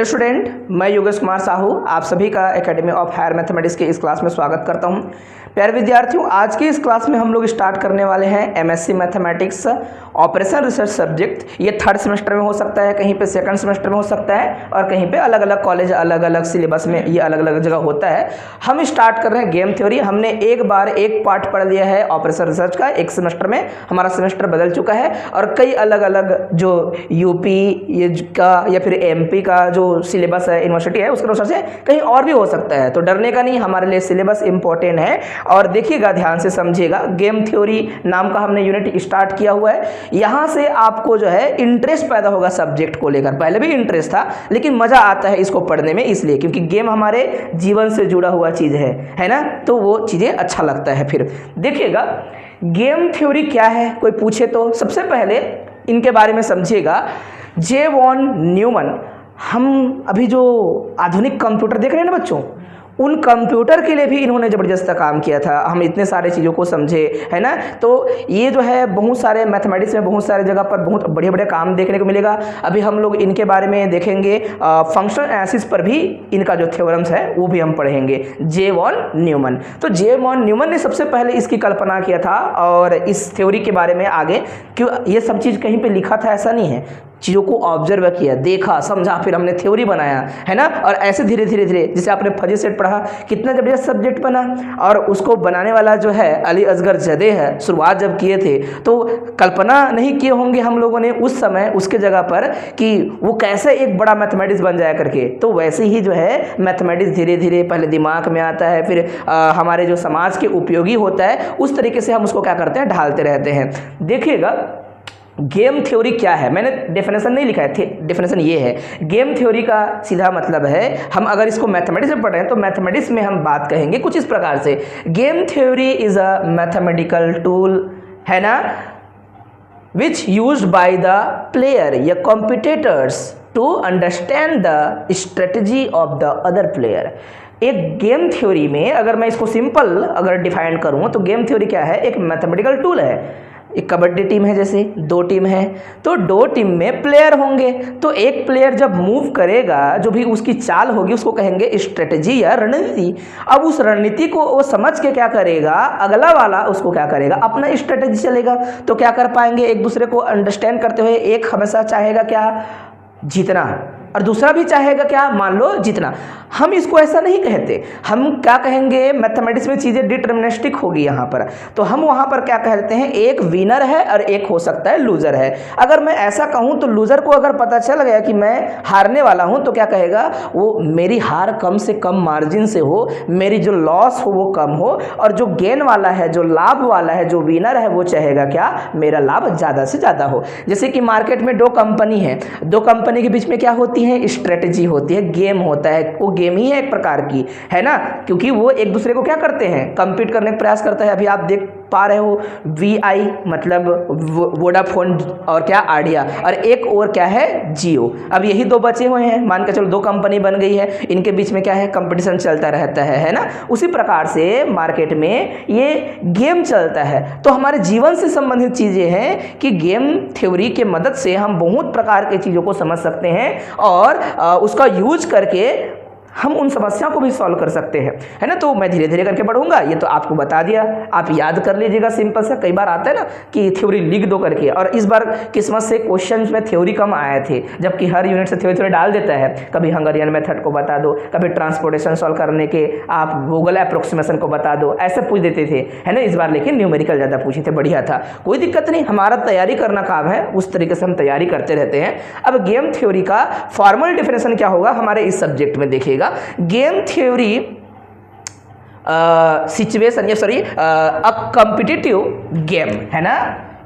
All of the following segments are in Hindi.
हेलो स्टूडेंट, मैं योगेश कुमार साहू आप सभी का एकेडमी ऑफ हायर मैथमेटिक्स के इस क्लास में स्वागत करता हूं। प्यारे विद्यार्थियों, आज की इस क्लास में हम लोग स्टार्ट करने वाले हैं MSc mathematics operation research subject. ये थर्ड सेमेस्टर में हो सकता है, कहीं पे सेकंड सेमेस्टर में हो सकता है और कहीं पे अलग अलग कॉलेज अलग अलग सिलेबस में ये अलग अलग जगह होता है। हम स्टार्ट कर रहे हैं गेम थ्योरी। हमने एक बार एक पार्ट पढ़ लिया है ऑपरेशन रिसर्च का, एक सेमेस्टर में हमारा सेमेस्टर बदल चुका है और कई अलग अलग जो यूपी का या फिर एमपी का जो सिलेबस है यूनिवर्सिटी है उसके अनुसार से कहीं और भी हो सकता है। तो डरने का नहीं, हमारे लिए सिलेबस इंपॉर्टेंट है और देखिएगा, ध्यान से समझिएगा। गेम थ्योरी नाम का हमने यूनिट स्टार्ट किया हुआ है। यहाँ से आपको जो है इंटरेस्ट पैदा होगा सब्जेक्ट को लेकर। पहले भी इंटरेस्ट था लेकिन मजा आता है इसको पढ़ने में, इसलिए क्योंकि गेम हमारे जीवन से जुड़ा हुआ चीज है ना, तो वो चीजें अच्छा लगता है। फिर देखिएगा गेम थ्योरी क्या है, कोई पूछे तो सबसे पहले इनके बारे में समझिएगा। जे वॉन न्यूमन, हम अभी जो आधुनिक कंप्यूटर देख रहे हैं ना बच्चों, उन कंप्यूटर के लिए भी इन्होंने ज़बरदस्त काम किया था। हम इतने सारे चीज़ों को समझे, है ना। तो ये जो है बहुत सारे मैथमेटिक्स में बहुत सारे जगह पर बहुत बढ़िया बढ़िया काम देखने को मिलेगा। अभी हम लोग इनके बारे में देखेंगे। फंक्शनल एनालिसिस पर भी इनका जो थ्योरम्स है वो भी हम पढ़ेंगे। जे वॉन न्यूमन, तो जे वॉन न्यूमन ने सबसे पहले इसकी कल्पना किया था और इस थ्योरी के बारे में आगे क्यों ये सब चीज़ कहीं पर लिखा था ऐसा नहीं है, चीज़ों को ऑब्जर्व किया, देखा, समझा, फिर हमने थ्योरी बनाया, है ना। और ऐसे धीरे धीरे धीरे जैसे आपने फजी सेट पढ़ा, कितना जबरदस्त सब्जेक्ट बना। और उसको बनाने वाला जो है अली असगर जदे है। शुरुआत जब किए थे तो कल्पना नहीं किए होंगे हम लोगों ने उस समय उसके जगह पर कि वो कैसे एक बड़ा मैथमेटिक्स बन जाया करके। तो वैसे ही जो है मैथमेटिक्स धीरे धीरे पहले दिमाग में आता है, फिर हमारे जो समाज के उपयोगी होता है उस तरीके से हम उसको क्या करते हैं, ढालते रहते हैं। देखिएगा गेम थ्योरी क्या है, मैंने डेफिनेशन नहीं लिखा है, डेफिनेशन ये है। गेम थ्योरी का सीधा मतलब है, हम अगर इसको मैथमेटिक्स में पढ़ रहे हैं तो मैथमेटिक्स में हम बात कहेंगे कुछ इस प्रकार से। Game theory is a mathematical tool, है ना, which used by the player या competitors to understand the strategy of the other player. एक गेम थ्योरी में अगर मैं इसको सिंपल अगर डिफाइन करूं तो गेम थ्योरी क्या है, एक मैथमेटिकल टूल है। एक कबड्डी टीम है, जैसे दो टीम है तो दो टीम में प्लेयर होंगे। तो एक प्लेयर जब मूव करेगा, जो भी उसकी चाल होगी उसको कहेंगे स्ट्रेटजी या रणनीति। अब उस रणनीति को वो समझ के क्या करेगा, अगला वाला उसको क्या करेगा, अपना स्ट्रेटजी चलेगा। तो क्या कर पाएंगे, एक दूसरे को अंडरस्टैंड करते हुए एक हमेशा चाहेगा क्या, जीतना, और दूसरा भी चाहेगा क्या, मान लो जीतना। हम इसको ऐसा नहीं कहते, हम क्या कहेंगे, मैथमेटिक्स में चीज़ें डिटर्मिनिस्टिक होगी यहाँ पर। तो हम वहाँ पर क्या कहते हैं, एक विनर है और एक हो सकता है लूजर है। अगर मैं ऐसा कहूँ तो लूजर को अगर पता चल गया कि मैं हारने वाला हूँ तो क्या कहेगा, वो मेरी हार कम से कम मार्जिन से हो, मेरी जो लॉस हो वो कम हो, और जो गेन वाला है, जो लाभ वाला है, जो विनर है वो चाहेगा क्या, मेरा लाभ ज़्यादा से ज़्यादा हो। जैसे कि मार्केट में दो कंपनी है, दो कंपनी के बीच में क्या होती है, स्ट्रेटजी होती है, गेम होता है। वो गेम ही है एक प्रकार की, है ना, क्योंकि वो एक दूसरे को क्या करते हैं, कंपीट करने का प्रयास करता है। अभी आप देख पा रहे हो VI मतलब वोडाफोन और क्या आइडिया, और एक और क्या है, जियो। अब यही दो बचे हुए हैं, मान के चलो दो कंपनी बन गई है, इनके बीच में क्या है, कंपटीशन चलता रहता है ना। उसी प्रकार से मार्केट में ये गेम चलता है। तो हमारे जीवन से संबंधित चीजें हैं कि गेम थ्योरी के मदद से हम बहुत प्रकार के चीजों को समझ सकते हैं और उसका यूज करके हम उन समस्याओं को भी सॉल्व कर सकते हैं, है ना। तो मैं धीरे धीरे करके बढ़ूंगा, ये तो आपको बता दिया, आप याद कर लीजिएगा। सिंपल सा, कई बार आता है ना कि थ्योरी लिख दो करके, और इस बार किस्मत से क्वेश्चंस में थ्योरी कम आए थे, जबकि हर यूनिट से थ्योरी डाल देता है। कभी हंगरियन मेथड को बता दो, कभी ट्रांसपोर्टेशन सॉल्व करने के आप गूगल अप्रोक्सीमेशन को बता दो, ऐसे पूछ देते थे, है ना। इस बार लेकिन न्यूमेरिकल ज़्यादा पूछे थे, बढ़िया था, कोई दिक्कत नहीं, हमारा तैयारी करना काम है, उस तरीके से हम तैयारी करते रहते हैं। अब गेम थ्योरी का फॉर्मल डिफिनेशन क्या होगा हमारे इस सब्जेक्ट में, देखिएगा। गेम थ्योरी सिचुएशन या सॉरी अ कॉम्पिटिटिव गेम, है ना,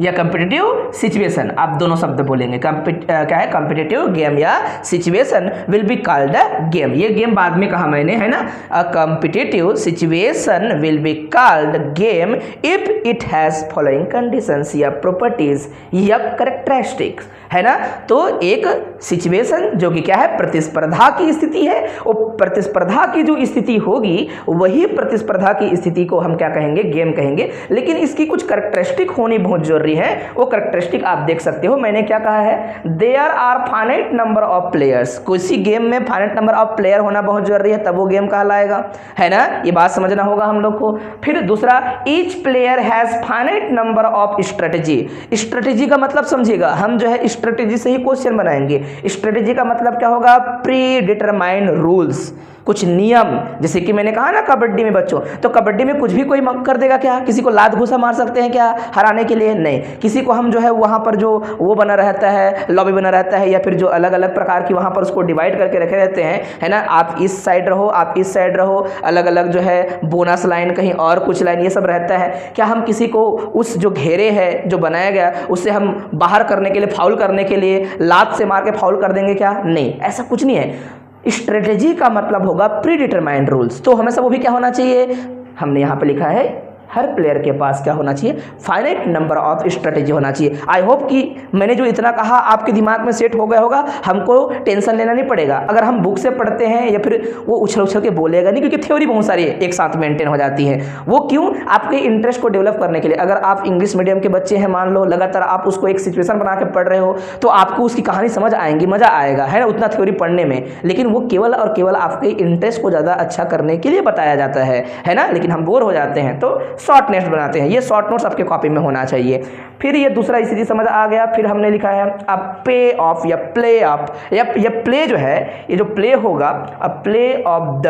या कॉम्पिटिटिव सिचुएशन, आप दोनों शब्द बोलेंगे। क्या है, कॉम्पिटिटिव गेम या situation will be called a game. ये गेम बाद में कहा मैंने, है ना। A competitive situation will be called game if it has following conditions या प्रॉपर्टीज या कैरेक्टरिस्टिक्स, है ना। तो एक सिचुएशन जो कि क्या है, प्रतिस्पर्धा की स्थिति है, वो प्रतिस्पर्धा की जो स्थिति होगी वही प्रतिस्पर्धा की स्थिति को हम क्या कहेंगे, गेम कहेंगे। लेकिन इसकी कुछ कैरेक्टरिस्टिक होनी बहुत जरूरी जरूरी है वो करेक्टरिस्टिक आप देख सकते हो। मैंने क्या कहा है, there are finite number of players, किसी गेम में फाइनाइट नंबर ऑफ प्लेयर होना बहुत जरूरी है, तब वो गेम कहलाएगा, है ना, ये बात समझना होगा हम लोग को। फिर दूसरा, each player has finite number of strategy. Strategy का मतलब समझिएगा, हम जो है स्ट्रेटेजी से ही क्वेश्चन बनाएंगे। स्ट्रेटेजी का मतलब क्या होगा, प्री डिटरमाइंड रूल्स, कुछ नियम। जैसे कि मैंने कहा ना कबड्डी में बच्चों, तो कबड्डी में कुछ भी कोई कर देगा क्या, किसी को लात घूसा मार सकते हैं क्या हराने के लिए, नहीं। किसी को हम जो है वहाँ पर जो वो बना रहता है, लॉबी बना रहता है, या फिर जो अलग अलग प्रकार की वहाँ पर उसको डिवाइड करके रखे रहते हैं, है ना, आप इस साइड रहो, आप इस साइड रहो, अलग अलग जो है बोनस लाइन, कहीं और कुछ लाइन, ये सब रहता है। क्या हम किसी को उस जो घेरे है जो बनाया गया उससे हम बाहर करने के लिए, फाउल करने के लिए लात से मार के फाउल कर देंगे क्या, नहीं, ऐसा कुछ नहीं है। स्ट्रेटेजी का मतलब होगा प्री डिटरमाइंड रूल्स। तो हमेशा वो भी क्या होना चाहिए, हमने यहाँ पे लिखा है हर प्लेयर के पास क्या होना चाहिए, फाइनाइट नंबर ऑफ स्ट्रेटेजी होना चाहिए। आई होप कि मैंने जो इतना कहा आपके दिमाग में सेट हो गया होगा, हमको टेंशन लेना नहीं पड़ेगा। अगर हम बुक से पढ़ते हैं या फिर वो उछल उछल के बोलेगा नहीं, क्योंकि थ्योरी बहुत सारी एक साथ मेंटेन हो जाती है। वो क्यों, आपके इंटरेस्ट को डेवलप करने के लिए। अगर आप इंग्लिश मीडियम के बच्चे हैं, मान लो लगातार आप उसको एक सिचुएशन बना के पढ़ रहे हो, तो आपको उसकी कहानी समझ आएंगी, मजा आएगा, है ना, उतना थ्योरी पढ़ने में। लेकिन वो केवल और केवल आपके इंटरेस्ट को ज़्यादा अच्छा करने के लिए बताया जाता है ना। लेकिन हम बोर हो जाते हैं तो शॉर्ट नेट्स बनाते हैं। ये शॉर्ट नोट्स आपके कॉपी में होना चाहिए। फिर ये दूसरा स्थिति समझ आ गया। फिर हमने लिखा है अब पे ऑफ या प्ले ऑफ, या प्ले जो है, ये जो प्ले होगा, a play of the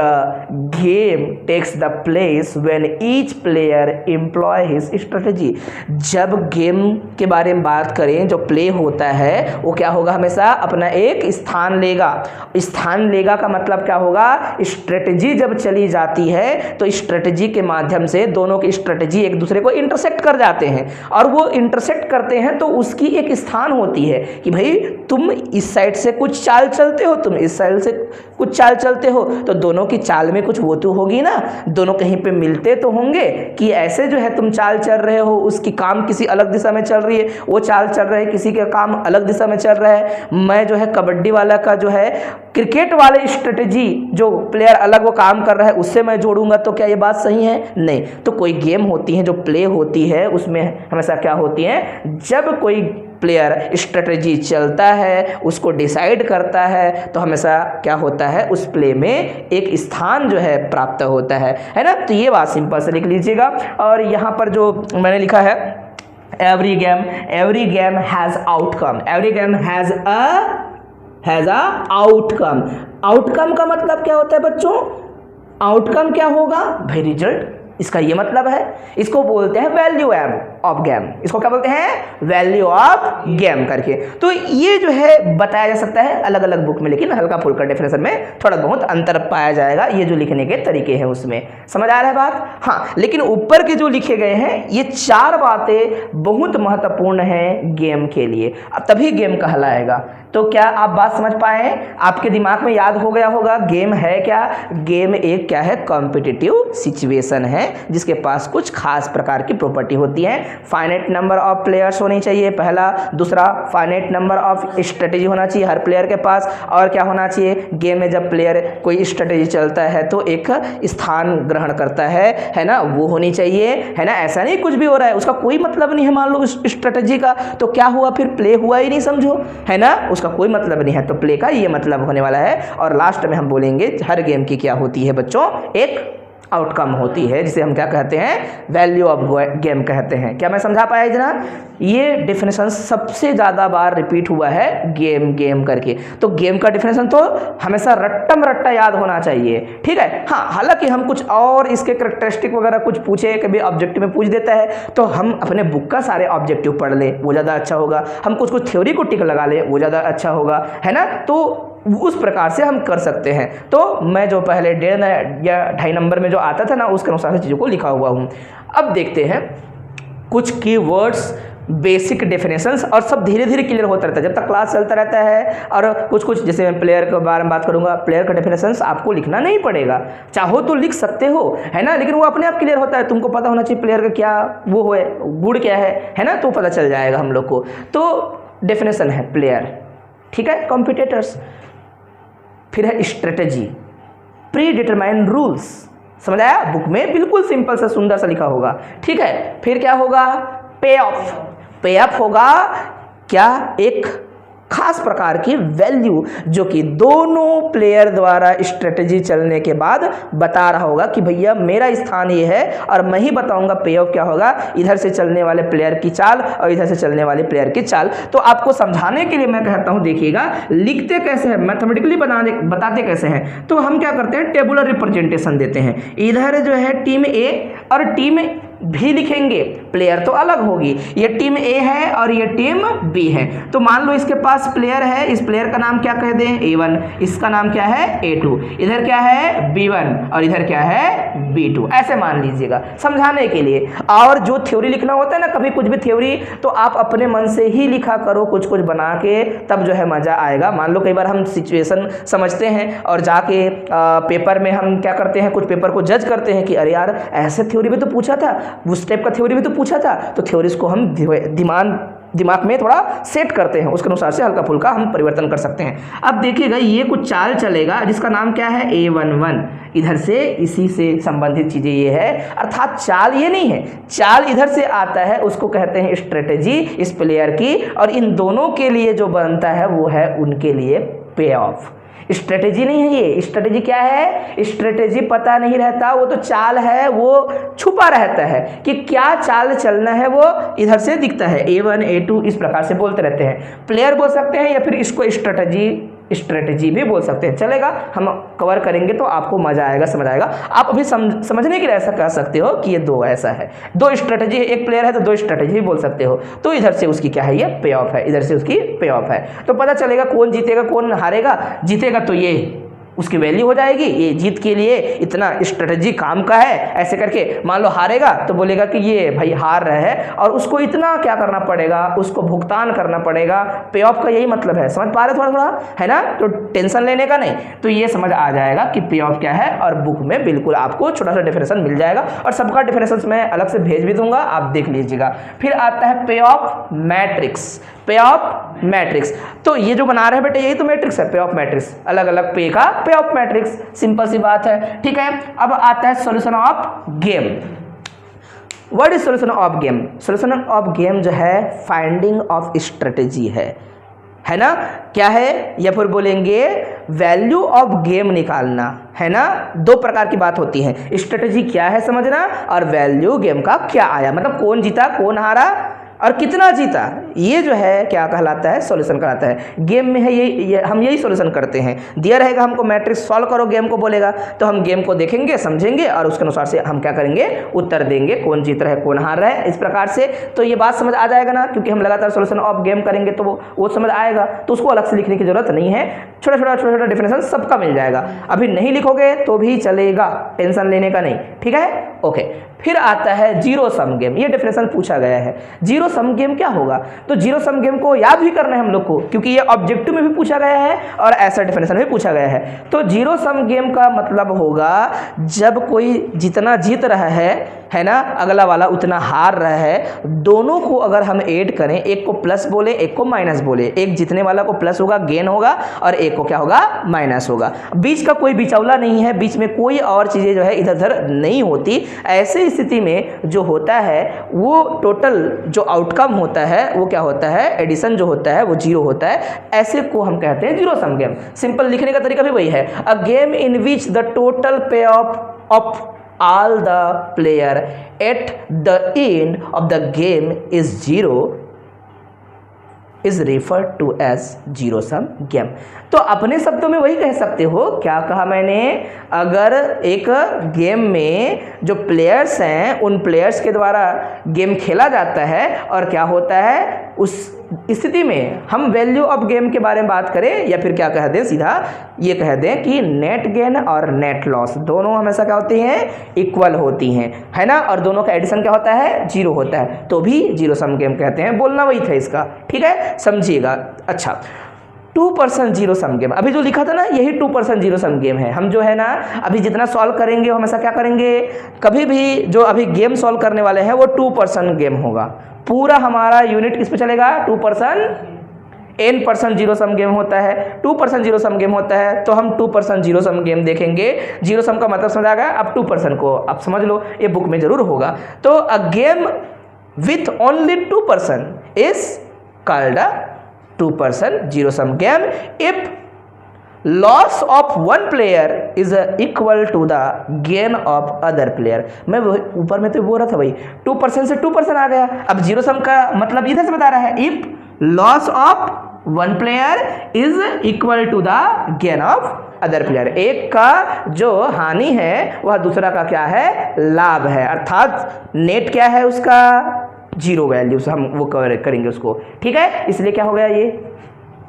game takes the place when each player employ his strategy. जब गेम के बारे में बात करें, जो प्ले होता है वो क्या होगा, हमेशा अपना एक स्थान लेगा। स्थान लेगा का मतलब क्या होगा, स्ट्रेटेजी जब चली जाती है तो स्ट्रेटेजी के माध्यम से दोनों की स्ट्रेटेजी एक दूसरे को इंटरसेक्ट कर जाते हैं, और वो इंटरसेक्ट करते हैं तो उसकी एक स्थान होती है कि भाई तुम इस साइड से कुछ चाल चलते हो, तुम इस साइड से कुछ चाल चलते हो, तो दोनों की चाल में कुछ वो तो होगी ना, दोनों कहीं पे मिलते तो होंगे कि ऐसे जो है तुम चाल चल रहे हो, उसकी काम किसी अलग दिशा में चल रही है, वो चाल चल रहा है किसी का काम अलग दिशा में चल रहा है। मैं जो है कबड्डी वाला का जो है क्रिकेट वाले स्ट्रेटेजी जो प्लेयर अलग वो काम कर रहा है उससे मैं जोड़ूंगा, तो क्या ये बात सही है, नहीं। तो कोई गेम होती है जो प्ले होती है, उसमें हमेशा क्या होती है, जब कोई प्लेयर स्ट्रेटजी चलता है, उसको डिसाइड करता है, तो हमेशा क्या होता है, उस प्ले में एक स्थान जो है प्राप्त होता है ना। तो ये बात सिंपल से लिख लीजिएगा। और यहाँ पर जो मैंने लिखा है, every game has outcome, every game has a outcome. Outcome का मतलब क्या होता है बच्चों, आउटकम क्या होगा भाई, रिजल्ट। इसका ये मतलब है, इसको बोलते हैं वैल्यू ऑफ गेम। इसको क्या बोलते हैं, वैल्यू ऑफ गेम करके। तो ये जो है बताया जा सकता है अलग अलग बुक में, लेकिन हल्का फुल्का डेफिनेशन में थोड़ा बहुत अंतर पाया जाएगा। ये जो लिखने के तरीके हैं उसमें, समझ आ रहा है बात, हाँ। लेकिन ऊपर के जो लिखे गए हैं ये चार बातें बहुत महत्वपूर्ण हैं गेम के लिए, तभी गेम कहलाएगा। तो क्या आप बात समझ पाए, आपके दिमाग में याद हो गया होगा गेम है क्या। गेम एक क्या है, कॉम्पिटिटिव सिचुएशन है जिसके पास कुछ खास प्रकार की प्रॉपर्टी होती है। फाइनाइट नंबर ऑफ प्लेयर्स होनी चाहिए पहला, दूसरा फाइनाइट नंबर ऑफ स्ट्रेटेजी होना चाहिए हर प्लेयर के पास, और क्या होना चाहिए, गेम में जब प्लेयर कोई स्ट्रेटेजी चलता है तो एक स्थान ग्रहण करता है ना, वो होनी चाहिए, है ना। ऐसा नहीं कुछ भी हो रहा है उसका कोई मतलब नहीं है, मान लो स्ट्रेटेजी का, तो क्या हुआ फिर, प्ले हुआ ही नहीं, समझो, है ना, उसका कोई मतलब नहीं है। तो प्ले का ये मतलब होने वाला है। और लास्ट में हम बोलेंगे हर गेम की क्या होती है बच्चों, एक आउटकम होती है, जिसे हम क्या कहते हैं, वैल्यू ऑफ गेम कहते हैं। क्या मैं समझा पाया इतना। ये डेफिनेशन सबसे ज़्यादा बार रिपीट हुआ है गेम करके। तो गेम का डेफिनेशन तो हमेशा रट्टम रट्टा याद होना चाहिए, ठीक है। हाँ, हालांकि हम कुछ और इसके करैक्टरिस्टिक वगैरह कुछ पूछे, कभी ऑब्जेक्टिव में पूछ देता है, तो हम अपने बुक का सारे ऑब्जेक्टिव पढ़ लें, वो ज़्यादा अच्छा होगा। हम कुछ थ्योरी को टिक लगा लें, वो ज़्यादा अच्छा होगा, है ना। तो उस प्रकार से हम कर सकते हैं। तो मैं जो पहले 1.5 या 2.5 नंबर में जो आता था ना, उसके अनुसार से चीज़ों को लिखा हुआ हूँ। अब देखते हैं कुछ कीवर्ड्स, बेसिक डेफिनेशंस, और सब धीरे धीरे क्लियर होता रहता है जब तक क्लास चलता रहता है। और कुछ जैसे मैं प्लेयर के बारे में बात करूंगा, प्लेयर का डेफिनेशंस आपको लिखना नहीं पड़ेगा, चाहो तो लिख सकते हो, है ना, लेकिन वो अपने आप क्लियर होता है। तुमको पता होना चाहिए प्लेयर का क्या वो है, गुण क्या है ना, तो पता चल जाएगा हम लोग को। तो डेफिनेशन है प्लेयर, ठीक है, कॉम्पिटिटर्स, फिर है स्ट्रेटेजी, प्री डिटरमाइंड रूल्स, समझ आया, बुक में बिल्कुल सिंपल सा सुंदर सा लिखा होगा, ठीक है। फिर क्या होगा, पे ऑफ, पे अप होगा क्या, एक खास प्रकार की वैल्यू जो कि दोनों प्लेयर द्वारा स्ट्रेटजी चलने के बाद बता रहा होगा कि भैया मेरा स्थान ये है और मैं ही बताऊंगा पे ऑफ क्या होगा, इधर से चलने वाले प्लेयर की चाल और इधर से चलने वाले प्लेयर की चाल। तो आपको समझाने के लिए मैं कहता हूं, देखिएगा लिखते कैसे हैं, मैथमेटिकली बताते कैसे हैं। तो हम क्या करते हैं, टेबुलर रिप्रेजेंटेशन देते हैं। इधर जो है टीम ए और टीम भी लिखेंगे, प्लेयर तो अलग होगी, ये टीम ए है और ये टीम बी है। तो मान लो इसके पास प्लेयर है, इस प्लेयर का नाम क्या कह दें, A1, इसका नाम क्या है A2, इधर क्या है B1 और इधर क्या है B2, ऐसे मान लीजिएगा समझाने के लिए। और जो थ्योरी लिखना होता है ना, कभी कुछ भी थ्योरी तो आप अपने मन से ही लिखा करो, कुछ कुछ बना के, तब जो है मजा आएगा। मान लो कई बार हम सिचुएशन समझते हैं और जाके पेपर में हम क्या करते हैं, कुछ पेपर को जज करते हैं कि अरे यार ऐसे थ्योरी भी तो पूछा था, उस टाइप का थ्योरी भी तो पूछा था, तो थ्योरीज को हम दिमाग में थोड़ा सेट करते हैं, उसके अनुसार से हल्का फुल्का हम परिवर्तन कर सकते हैं। अब देखिएगा ये कुछ चाल चलेगा जिसका नाम क्या है A11, इधर से इसी से संबंधित चीजें ये है, अर्थात चाल ये नहीं है, चाल इधर से आता है, उसको कहते हैं स्ट्रेटेजी इस प्लेयर की, और इन दोनों के लिए जो बनता है वो है उनके लिए पे ऑफ। स्ट्रेटेजी नहीं है ये, स्ट्रेटेजी क्या है, स्ट्रेटेजी पता नहीं रहता, वो तो चाल है, वो छुपा रहता है कि क्या चाल चलना है, वो इधर से दिखता है A1 A2 इस प्रकार से बोलते रहते हैं। प्लेयर बोल सकते हैं या फिर इसको स्ट्रेटेजी भी बोल सकते हैं, चलेगा, हम कवर करेंगे तो आपको मजा आएगा, समझ आएगा। आप अभी समझने के लिए ऐसा कह सकते हो कि ये दो ऐसा है, दो स्ट्रेटेजी है, एक प्लेयर है तो दो स्ट्रेटेजी भी बोल सकते हो। तो इधर से उसकी क्या है, ये पे ऑफ है, इधर से उसकी पे ऑफ है। तो पता चलेगा कौन जीतेगा कौन हारेगा। जीतेगा तो ये उसकी वैल्यू हो जाएगी, ये जीत के लिए इतना स्ट्रेटजी काम का है, ऐसे करके। मान लो हारेगा तो बोलेगा कि ये भाई हार रहा है और उसको इतना क्या करना पड़ेगा, उसको भुगतान करना पड़ेगा। पे ऑफ का यही मतलब है, समझ पा रहे थोड़ा थोड़ा है ना, तो टेंशन लेने का नहीं, तो ये समझ आ जाएगा कि पे ऑफ क्या है। और बुक में बिल्कुल आपको छोटा सा डेफिनेशन मिल जाएगा और सबका डेफिनेशन मैं अलग से भेज भी दूंगा, आप देख लीजिएगा। फिर आता है पे ऑफ मैट्रिक्स, पे ऑफ मैट्रिक्स। तो ये जो बना रहे हैं बेटे यही तो मैट्रिक्स है, पे ऑफ मैट्रिक्स, अलग अलग पे का पे ऑफ मैट्रिक्स, सिंपल सी बात है, ठीक है। अब आता है solution of game. What is solution of game? Solution of game जो है फाइंडिंग ऑफ स्ट्रेटेजी है ना, क्या है, या फिर बोलेंगे वैल्यू ऑफ गेम निकालना, है ना। दो प्रकार की बात होती है, स्ट्रेटेजी क्या है समझना और वैल्यू गेम का क्या आया, मतलब कौन जीता कौन हारा और कितना जीता, ये जो है क्या कहलाता है, सॉल्यूशन कहलाता है। गेम में है ये हम यही सॉल्यूशन करते हैं। दिया रहेगा हमको मैट्रिक्स सॉल्व करो, गेम को बोलेगा तो हम गेम को देखेंगे समझेंगे और उसके अनुसार से हम क्या करेंगे, उत्तर देंगे, कौन जीत रहा है कौन हार रहा है, इस प्रकार से। तो ये बात समझ आ जाएगा ना, क्योंकि हम लगातार सॉल्यूशन ऑफ गेम करेंगे तो वो समझ आएगा, तो उसको अलग से लिखने की जरूरत नहीं है, छोटा छोटा डेफिनेशन सबका मिल जाएगा। अभी नहीं लिखोगे तो भी चलेगा, टेंशन लेने का नहीं, ठीक है, ओके। फिर आता है जीरो सम गेम, ये डेफिनेशन पूछा गया है। जीरो सम गेम क्या होगा, तो जीरो सम गेम को याद भी करना है हम लोग को, क्योंकि ये ऑब्जेक्टिव में भी पूछा गया है और ऐसा डेफिनेशन भी पूछा गया है। तो जीरो सम गेम का मतलब होगा जब कोई जितना जीत रहा है ना, अगला वाला उतना हार रहा है, दोनों को अगर हम ऐड करें, एक को प्लस बोले एक को माइनस बोले, एक जीतने वाला को प्लस होगा गेन होगा और एक को क्या होगा माइनस होगा, बीच का कोई बिचौला नहीं है, बीच में कोई और चीज़ें जो है इधर उधर नहीं होती। ऐसे स्थिति में जो होता है वो टोटल जो आउटकम होता है वो क्या होता है, एडिशन जो होता है वो जीरो होता है, ऐसे को हम कहते हैं जीरो सम गेम। सिंपल लिखने का तरीका भी वही है, a game in which the total पे of all the player at the end of the game is zero is referred to as zero sum game। तो अपने शब्दों में वही कह सकते हो, क्या कहा मैंने, अगर एक गेम में जो प्लेयर्स हैं उन प्लेयर्स के द्वारा गेम खेला जाता है और क्या होता है, उस स्थिति में हम वैल्यू ऑफ गेम के बारे में बात करें या फिर क्या कह दें, सीधा ये कह दें कि नेट गेन और नेट लॉस दोनों हमेशा क्या होती हैं, इक्वल होती हैं, है ना, और दोनों का एडिशन क्या होता है, जीरो होता है, तो भी जीरो सम गेम कहते हैं। बोलना वही था इसका, ठीक है, समझिएगा। अच्छा, 2% जीरो सम गेम, अभी जो लिखा था ना यही 2% जीरो सम गेम है। हम जो है ना अभी जितना सॉल्व करेंगे हमेशा क्या करेंगे, कभी भी जो अभी गेम सॉल्व करने वाले हैं वो 2% गेम होगा। पूरा हमारा यूनिट किस पे चलेगा, 2%, n% जीरो सम गेम होता है, 2% जीरो सम गेम होता है, तो हम 2% जीरो सम गेम देखेंगे। जीरो सम का मतलब समझ आ गया, अब 2% को आप समझ लो, ये बुक में जरूर होगा। तो a game with only 2%, is called a two-person zero-sum game if loss of one player is equal to the gain of other player। मैं ऊपर में तो बोल रहा था भाई 2% से 2% आ गया। अब जीरो सम का मतलब इधर से बता रहा है if loss of one player is equal to the gain of other player. एक का जो हानि है वह दूसरा का क्या है, लाभ है, अर्थात नेट क्या है उसका, जीरो वैल्यू से हम वो कवर करेंगे उसको, ठीक है। इसलिए क्या हो गया, ये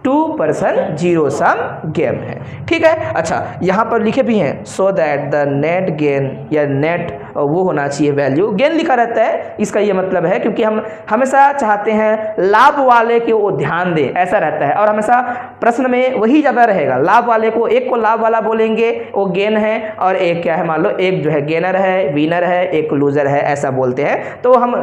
2% जीरो सम गेम है, ठीक है। अच्छा यहाँ पर लिखे भी हैं so that the net gain या नेट वो होना चाहिए वैल्यू, गेन लिखा रहता है, इसका ये मतलब है क्योंकि हम हमेशा चाहते हैं लाभ वाले के वो ध्यान दें, ऐसा रहता है। और हमेशा प्रश्न में वही ज़्यादा रहेगा, लाभ वाले को, एक को लाभ वाला बोलेंगे वो गेन है, और एक क्या है, मान लो एक जो है गेनर है, विनर है, एक लूजर है, ऐसा बोलते हैं। तो हम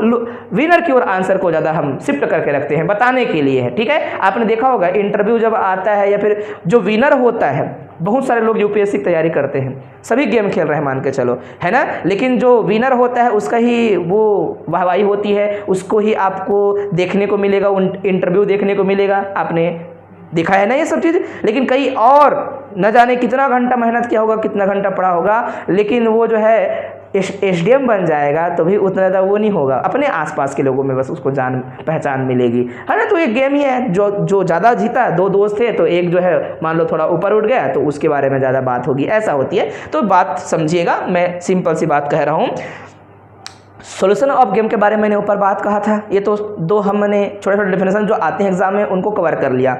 विनर की ओर आंसर को ज़्यादा हम शिफ्ट करके रखते हैं बताने के लिए, है, ठीक है। आपने देखा होगा इंटरव्यू जब आता है या फिर जो विनर होता है, बहुत सारे लोग यूपीएससी की तैयारी करते हैं, सभी गेम खेल रहे हैं मान के चलो, है ना, लेकिन जो विनर होता है उसका ही वो वाहवाही होती है, उसको ही आपको देखने को मिलेगा, इंटरव्यू देखने को मिलेगा। आपने देखा है ना ये सब चीज़। लेकिन कई और न जाने कितना घंटा मेहनत किया होगा, कितना घंटा पढ़ा होगा, लेकिन वो जो है एसडीएम बन जाएगा तो भी उतना ज़्यादा वो नहीं होगा, अपने आसपास के लोगों में बस उसको जान पहचान मिलेगी, है ना। तो एक गेम ही है, जो ज़्यादा जीता, दो दोस्त थे तो एक जो है मान लो थोड़ा ऊपर उठ गया तो उसके बारे में ज़्यादा बात होगी, ऐसा होती है। तो बात समझिएगा, मैं सिंपल सी बात कह रहा हूँ। सॉल्यूशन ऑफ गेम के बारे में मैंने ऊपर बात कहा था, ये तो दो हमने छोटे छोटे डेफिनेशन जो आते हैं एग्जाम में उनको कवर कर लिया।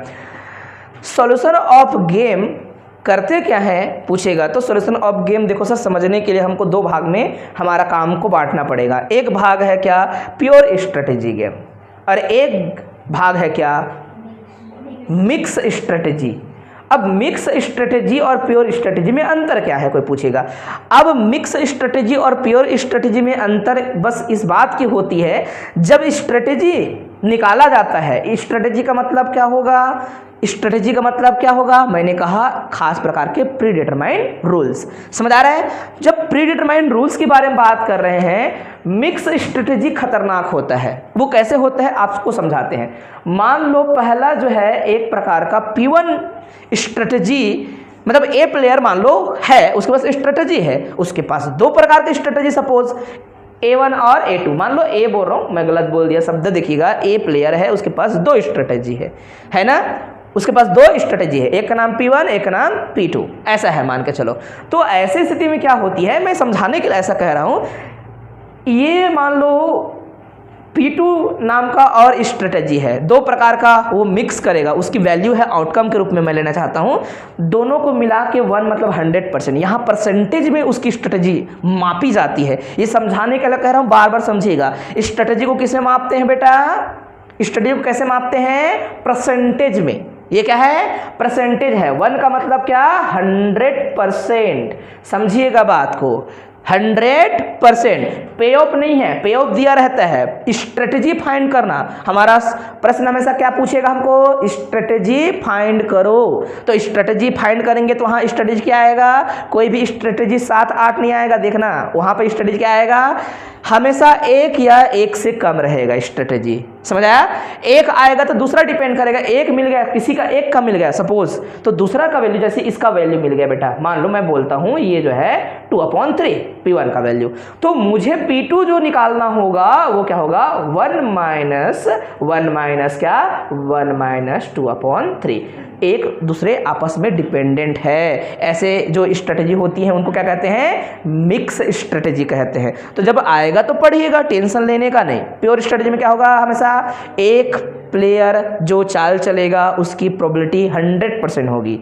सॉल्यूशन ऑफ गेम करते क्या है पूछेगा तो सॉल्यूशन ऑफ गेम देखो सर, समझने के लिए हमको दो भाग में हमारा काम को बांटना पड़ेगा। एक भाग है क्या, प्योर स्ट्रेटेजी गेम, और एक भाग है क्या, मिक्स स्ट्रेटेजी। अब मिक्स स्ट्रेटेजी और प्योर स्ट्रेटेजी में अंतर क्या है कोई पूछेगा। अब मिक्स स्ट्रेटेजी और प्योर स्ट्रेटेजी में अंतर बस इस बात की होती है, जब स्ट्रेटेजी निकाला जाता है, स्ट्रेटेजी का मतलब क्या होगा, स्ट्रेटेजी का मतलब क्या होगा, मैंने कहा खास प्रकार के प्री डिटरमाइंड रूल्स, समझ आ रहा है। जब प्री डिटरमाइंड रूल्स के बारे में बात कर रहे हैं, मिक्स स्ट्रेटेजी खतरनाक होता है। वो कैसे होता है आपको समझाते हैं। मान लो पहला जो है एक प्रकार का P1 स्ट्रेटेजी, मतलब ए प्लेयर मान लो है, उसके पास स्ट्रेटेजी है, उसके पास दो प्रकार की स्ट्रेटेजी, सपोज A1 और A2, मान लो ए बोल रहा हूँ मैं, गलत बोल दिया शब्द, देखिएगा ए प्लेयर है, उसके पास दो स्ट्रेटेजी है ना, उसके पास दो स्ट्रेटेजी है, एक का नाम P1 एक का नाम P2, ऐसा है मान के चलो। तो ऐसी स्थिति में क्या होती है, मैं समझाने के लिए ऐसा कह रहा हूँ, ये मान लो P2 नाम का और स्ट्रेटेजी है, दो प्रकार का वो मिक्स करेगा, उसकी वैल्यू है आउटकम के रूप में मैं लेना चाहता हूँ, दोनों को मिला के 1 मतलब 100%, यहाँ परसेंटेज में उसकी स्ट्रेटेजी मापी जाती है। ये समझाने के लिए कह रहा हूँ, बार बार समझिएगा। स्ट्रेटेजी को किसमें मापते हैं बेटा, स्ट्रेटेजी को कैसे मापते हैं, परसेंटेज में। ये क्या है, परसेंटेज है। 1 का मतलब क्या, 100%, समझिएगा बात को, 100%। पे ऑफ नहीं है, पे ऑफ दिया रहता है, स्ट्रेटेजी फाइंड करना। हमारा प्रश्न हमेशा क्या पूछेगा हमको, स्ट्रेटेजी फाइंड करो। तो स्ट्रेटेजी फाइंड करेंगे तो वहाँ स्ट्रेटेजी क्या आएगा, कोई भी स्ट्रेटेजी 7 8 नहीं आएगा, देखना वहाँ पर स्ट्रेटेजी क्या आएगा, हमेशा एक या एक से कम रहेगा स्ट्रेटेजी, समझ आया। एक आएगा तो दूसरा डिपेंड करेगा, एक मिल गया, किसी का एक का मिल गया सपोज, तो दूसरा का वैल्यू, जैसे इसका वैल्यू मिल गया बेटा, मान लो मैं बोलता हूँ ये जो है 2/3 P1 का वैल्यू, तो मुझे P2 जो निकालना होगा वो क्या होगा, 1 माइनस क्या, 1 - 2/3। एक दूसरे आपस में डिपेंडेंट है। ऐसे जो स्ट्रेटेजी होती हैं उनको क्या कहते हैं, मिक्स स्ट्रेटेजी कहते हैं। तो जब आएगा तो पढ़िएगा, टेंशन लेने का नहीं। प्योर स्ट्रेटेजी में क्या होगा, हमेशा एक प्लेयर जो चाल चलेगा उसकी प्रोबेबिलिटी 100% होगी।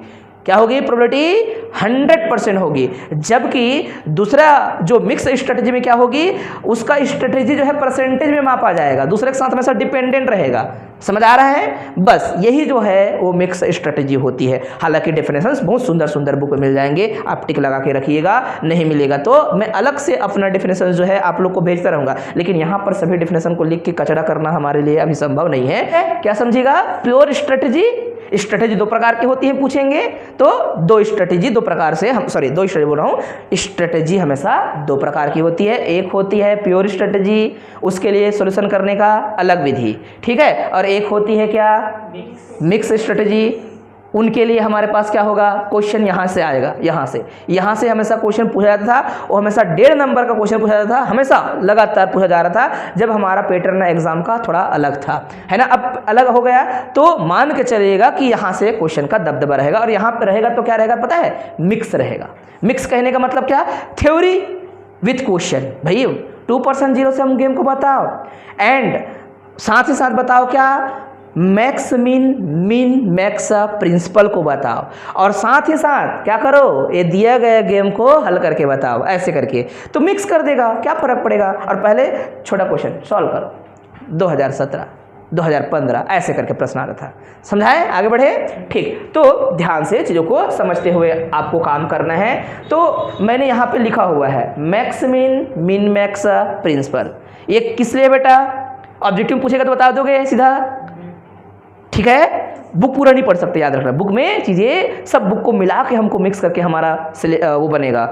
क्या होगी, प्रोबेबिलिटी 100% होगी। जबकि दूसरा जो मिक्स स्ट्रेटेजी में क्या होगी, उसका स्ट्रेटेजी जो है परसेंटेज में मापा जाएगा, दूसरे के साथ हमेशा डिपेंडेंट रहेगा। समझ आ रहा है, बस यही जो है वो मिक्स स्ट्रेटेजी होती है। हालांकि डेफिनेशंस बहुत सुंदर सुंदर बुक में मिल जाएंगे, आप टिक लगा के रखिएगा, नहीं मिलेगा तो मैं अलग से अपना डेफिनेशन जो है आप लोग को भेजता रहूँगा। लेकिन यहाँ पर सभी डेफिनेशन को लिख के कचरा करना हमारे लिए अभी संभव नहीं है। क्या समझिएगा, प्योर स्ट्रेटेजी स्ट्रेटेजी दो प्रकार की होती है पूछेंगे, तो दो स्ट्रेटेजी दो प्रकार से हम दो स्ट्रेटेजी बोल रहा हूँ, स्ट्रेटेजी हमेशा दो प्रकार की होती है। एक होती है प्योर स्ट्रेटेजी, उसके लिए सॉल्यूशन करने का अलग विधि, ठीक है, और एक होती है क्या, मिक्स स्ट्रेटेजी। उनके लिए हमारे पास क्या होगा, क्वेश्चन यहाँ से आएगा, यहाँ से हमेशा क्वेश्चन पूछा जाता था, और हमेशा 1.5 नंबर का क्वेश्चन पूछा जाता था, हमेशा लगातार पूछा जा रहा था, जब हमारा पैटर्न एग्जाम का थोड़ा अलग था, है ना। अब अलग हो गया तो मान के चलिएगा कि यहाँ से क्वेश्चन का दबदबा रहेगा, और यहाँ पर रहेगा तो क्या रहेगा पता है, मिक्स रहेगा। मिक्स कहने का मतलब क्या, थ्योरी विथ क्वेश्चन। भाई 2% जीरो से हम गेम को बताओ, एंड साथ ही साथ बताओ क्या, मैक्स मिन मैक्स प्रिंसिपल को बताओ, और साथ ही साथ क्या करो, ये दिया गया गेम को हल करके बताओ, ऐसे करके तो मिक्स कर देगा, क्या फर्क पड़ेगा। और पहले छोटा क्वेश्चन सॉल्व करो, 2017 2015 ऐसे करके प्रश्न आ रहा था, समझाएं, आगे बढ़े, ठीक। तो ध्यान से चीज़ों को समझते हुए आपको काम करना है। तो मैंने यहाँ पे लिखा हुआ है मैक्स मिन मैक्स प्रिंसिपल, ये किस लिए बेटा, ऑब्जेक्टिव पूछेगा तो बता दोगे सीधा, ठीक है। बुक पूरा नहीं पढ़ सकते, याद रखना, बुक में चीज़ें सब बुक को मिला के हमको मिक्स करके हमारा वो बनेगा,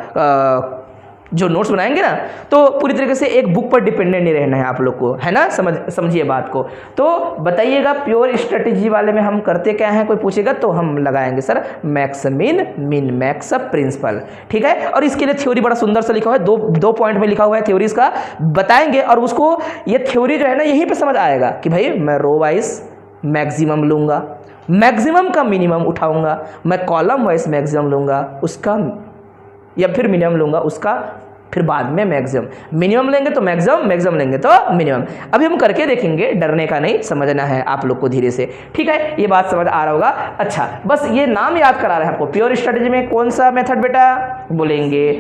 जो नोट्स बनाएंगे ना, तो पूरी तरीके से एक बुक पर डिपेंडेंट नहीं रहना है आप लोग को, है ना। समझिए बात को। तो बताइएगा प्योर स्ट्रेटेजी वाले में हम करते क्या हैं, कोई पूछेगा तो हम लगाएंगे sir max min max principle, ठीक है। और इसके लिए थ्योरी बड़ा सुंदर से लिखा हुआ है, दो पॉइंट में लिखा हुआ है थ्योरी इसका, बताएंगे, और उसको ये थ्योरी जो है ना यहीं पर समझ आएगा कि भाई मैं रो वाइज मैक्सिमम लूँगा, मैक्सिमम का मिनिमम उठाऊंगा, मैं कॉलम वाइज मैक्सिमम लूँगा उसका, या फिर मिनिमम लूँगा उसका, फिर बाद में मैक्सिमम, मिनिमम लेंगे तो मैक्सिमम, मैक्सिमम लेंगे तो मिनिमम। अभी हम करके देखेंगे, डरने का नहीं, समझना है आप लोग को धीरे से, ठीक है। ये बात समझ आ रहा होगा। अच्छा, बस ये नाम याद करा रहे हैं आपको। प्योर स्ट्रेटेजी में कौन सा मेथड बेटा बोलेंगे,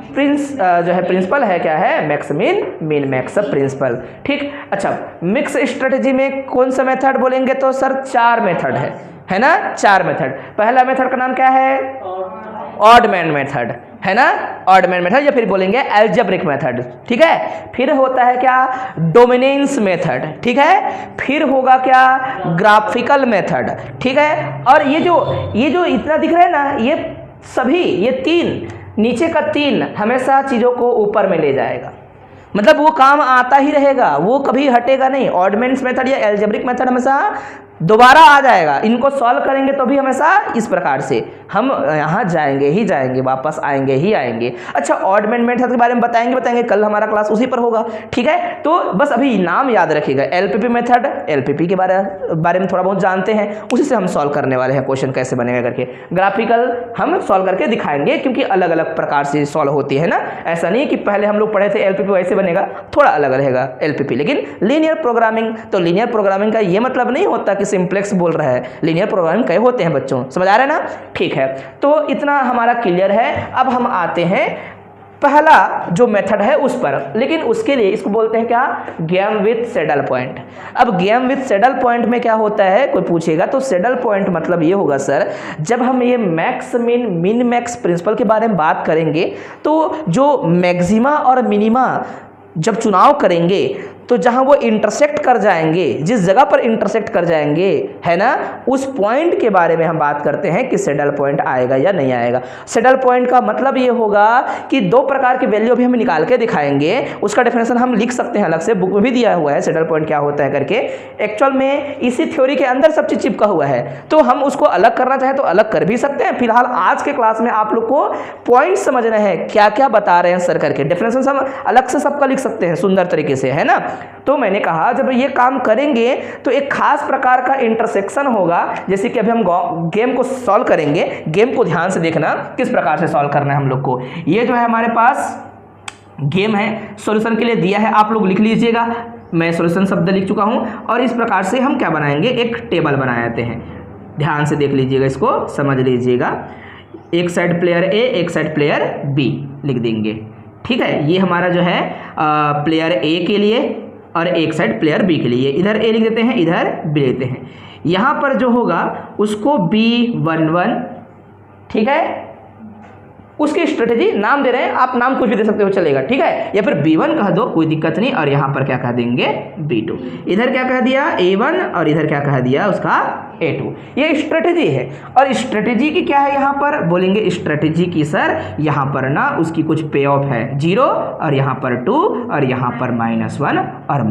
जो है प्रिंसिपल है, क्या है, मैक्स मिन मैक्स प्रिंसिपल, ठीक। अच्छा, मिक्स स्ट्रेटेजी में कौन सा मेथड बोलेंगे, तो सर 4 मेथड है ना, 4 मेथड। पहला मेथड का नाम क्या है, ऑड मैन मेथड, है ना, ऑड मैन मेथड, या फिर बोलेंगे एल्जेब्रिक मेथड, ठीक है। फिर होता है क्या, डोमिनेंस मेथड, ठीक है। फिर होगा क्या, ग्राफिकल मेथड, ठीक है। और ये जो इतना दिख रहा है ना, ये सभी, ये 3 नीचे का 3 हमेशा चीज़ों को ऊपर में ले जाएगा, मतलब वो काम आता ही रहेगा, वो कभी हटेगा नहीं। ऑडमेंट्स मेथड या एल्जेब्रिक मेथड हमेशा दोबारा आ जाएगा, इनको सॉल्व करेंगे तो भी हमेशा इस प्रकार से हम यहाँ जाएंगे ही जाएंगे, वापस आएंगे ही आएंगे। अच्छा, ऑडमेंट मेथड के बारे में बताएंगे, कल हमारा क्लास उसी पर होगा, ठीक है। तो बस अभी नाम याद रखिएगा, एलपीपी मेथड, एलपीपी के बारे में थोड़ा बहुत जानते हैं, उसी से हम सॉल्व करने वाले हैं क्वेश्चन कैसे बनेगा करके। ग्राफिकल हम सॉल्व करके दिखाएंगे, क्योंकि अलग अलग प्रकार से सॉल्व होती है ना, ऐसा नहीं कि पहले हम लोग पढ़े थे एलपीपी वैसे बनेगा, थोड़ा अलग रहेगा एलपीपी। लेकिन लीनियर प्रोग्रामिंग, तो लीनियर प्रोग्रामिंग का ये मतलब नहीं होता कि सिंप्लेक्स बोल रहा है, लीनियर प्रोग्रामिंग कई होते हैं बच्चों, समझ आ रहा है ना, ठीक है। तो इतना हमारा क्लियर है। अब हम आते हैं पहला जो मेथड है उस पर, लेकिन उसके लिए इसको बोलते हैं क्या, गेम विथ सैडल पॉइंट। अब गेम विथ सैडल पॉइंट में क्या होता है, कोई पूछेगा तो सैडल पॉइंट मतलब ये होगा सर, जब हम ये मैक्स मिन मैक्स प्रिंसिपल के बारे में बात करेंगे, तो जो मैक्सिमा और मिनिमा जब चुनाव करेंगे, तो जहां वो इंटरसेक्ट कर जाएंगे, जिस जगह पर इंटरसेक्ट कर जाएंगे, है ना, उस पॉइंट के बारे में हम बात करते हैं कि सैडल पॉइंट आएगा या नहीं आएगा। सैडल पॉइंट का मतलब ये होगा कि 2 प्रकार की वैल्यू भी हम निकाल के दिखाएंगे, उसका डेफिनेशन हम लिख सकते हैं अलग से, बुक में भी दिया हुआ है सैडल पॉइंट क्या होता है करके। एक्चुअल में इसी थ्योरी के अंदर सब चीज़ चिपका हुआ है, तो हम उसको अलग करना चाहें तो अलग कर भी सकते हैं। फिलहाल आज के क्लास में आप लोग को पॉइंट समझना है, क्या क्या बता रहे हैं सर करके, डेफिनेशन हम अलग से सबका लिख सकते हैं सुंदर तरीके से, है ना। तो मैंने कहा जब ये काम करेंगे तो एक खास प्रकार का इंटरसेक्शन होगा, जैसे कि अभी हम गेम को सॉल्व करेंगे, गेम को ध्यान से देखना किस प्रकार से सॉल्व करना है हम लोग को। ये जो है हमारे पास गेम है, सॉल्यूशन के लिए दिया है, आप लोग लिख लीजिएगा, मैं सॉल्यूशन शब्द लिख चुका हूं। और इस प्रकार से हम क्या बनाएंगे, एक टेबल बनाते हैं, ध्यान से देख लीजिएगा, इसको समझ लीजिएगा। एक साइड प्लेयर ए, एक साइड प्लेयर बी लिख देंगे, ठीक है। ये हमारा जो है प्लेयर ए के लिए और एक साइड प्लेयर बी के लिए, इधर ए लिख देते हैं, इधर बी लेते हैं। यहाँ पर जो होगा उसको B11, ठीक है, उसकी स्ट्रेटेजी नाम दे रहे हैं, आप नाम कुछ भी दे सकते हो चलेगा, ठीक है। या फिर B1 कह दो, कोई दिक्कत नहीं। और यहाँ पर क्या कह देंगे B2, इधर क्या कह दिया A1 और इधर क्या कह दिया उसका A2। ये स्ट्रेटेजी है। और स्ट्रेटेजी की क्या है यहाँ पर बोलेंगे, स्ट्रेटेजी की सर यहाँ पर ना उसकी कुछ पे ऑफ है 0 और यहाँ पर 2 और यहाँ पर -1 और